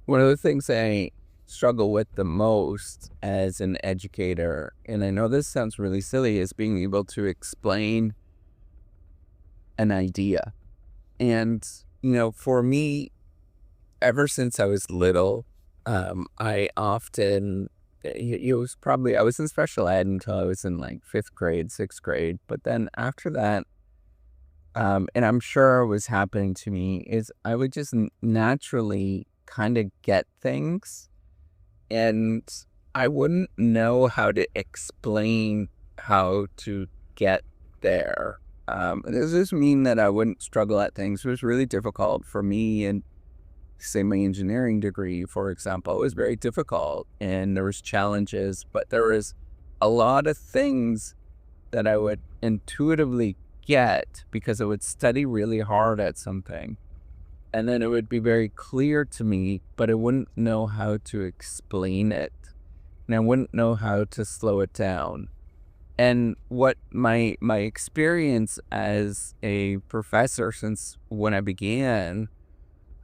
One of the things I struggle with the most as an educator, and I know this sounds really silly, is being able to explain an idea. And, for me, ever since I was little, I often, it was probably, I was in special ed until I was in like fifth grade, sixth grade. But then after that, and I'm sure it was happening to me, is I would just naturally kind of get things. And I wouldn't know how to explain how to get there. Does this mean that I wouldn't struggle at things? It was really difficult for me, and say my engineering degree, for example, it was very difficult, and there was challenges, but there was a lot of things that I would intuitively get because I would study really hard at something. And then it would be very clear to me, but I wouldn't know how to explain it. And I wouldn't know how to slow it down. And what my experience as a professor since when I began,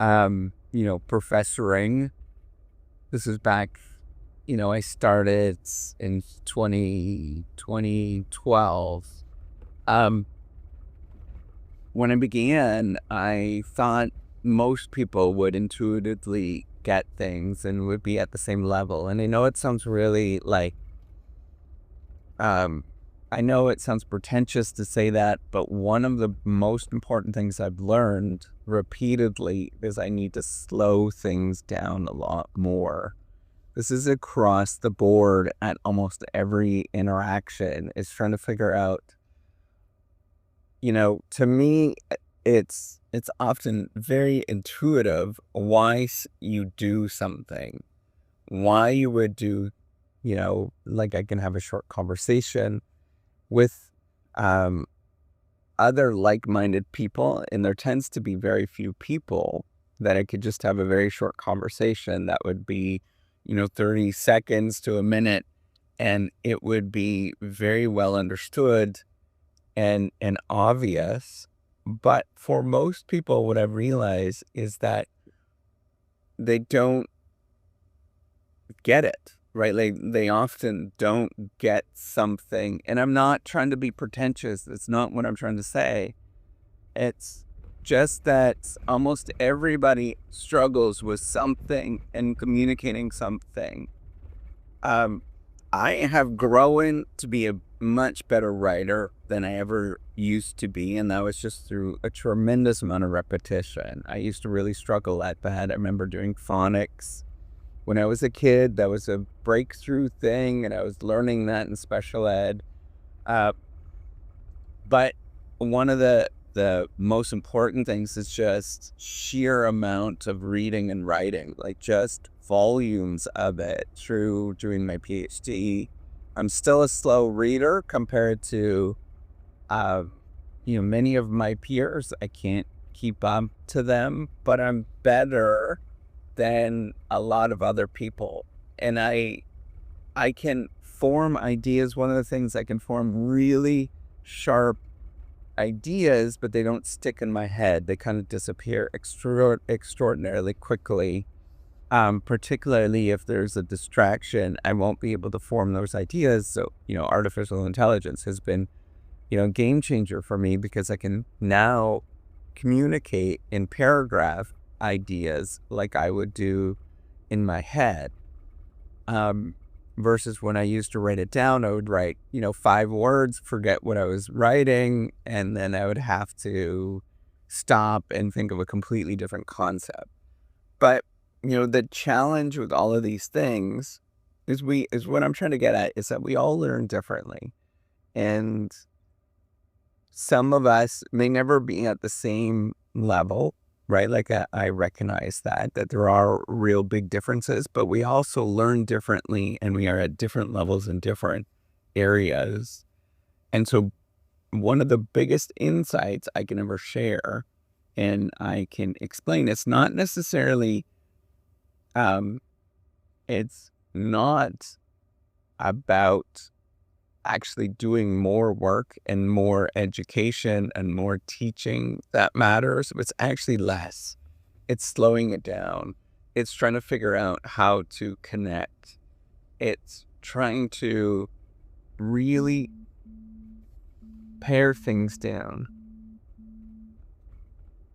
professoring, this is back, I started in 2012. Um, when I began, I thought most people would intuitively get things and would be at the same level. And I know it sounds really like, um, I know it sounds pretentious to say that, but one of the most important things I've learned repeatedly is I need to slow things down a lot more. This is across the board at almost every interaction, is trying to figure out, to me, it's often very intuitive why you do something, why you would do, like I can have a short conversation with um, other like-minded people, and there tends to be very few people that I could just have a very short conversation that would be, 30 seconds to a minute, and it would be very well understood and obvious. But for most people, what I've realized is that they don't get it, right? They often don't get something. And I'm not trying to be pretentious. That's not what I'm trying to say. It's just that almost everybody struggles with something and communicating something. Um, I have grown to be a much better writer than I ever used to be, and that was just through a tremendous amount of repetition. I used to really struggle at that. I remember doing phonics when I was a kid. That was a breakthrough thing, and I was learning that in special ed. Uh, but one of the most important things is just sheer amount of reading and writing, like just volumes of it through doing my PhD. I'm still a slow reader compared to, uh, many of my peers. I can't keep up to them, but I'm better than a lot of other people. And I can form ideas. One of the things, I can form really sharp ideas, but they don't stick in my head. They kind of disappear extraordinarily quickly. Particularly if there's a distraction, I won't be able to form those ideas. So, artificial intelligence has been, a game changer for me because I can now communicate in paragraph ideas like I would do in my head. Um, versus when I used to write it down, I would write, 5 words, forget what I was writing, and then I would have to stop and think of a completely different concept. But, the challenge with all of these things is what I'm trying to get at is that we all learn differently. And some of us may never be at the same level, right? Like I recognize that there are real big differences, but we also learn differently, and we are at different levels in different areas. And so one of the biggest insights I can ever share, and I can explain, um, it's not about actually doing more work and more education and more teaching that matters. It's actually less. It's slowing it down. It's trying to figure out how to connect. It's trying to really pare things down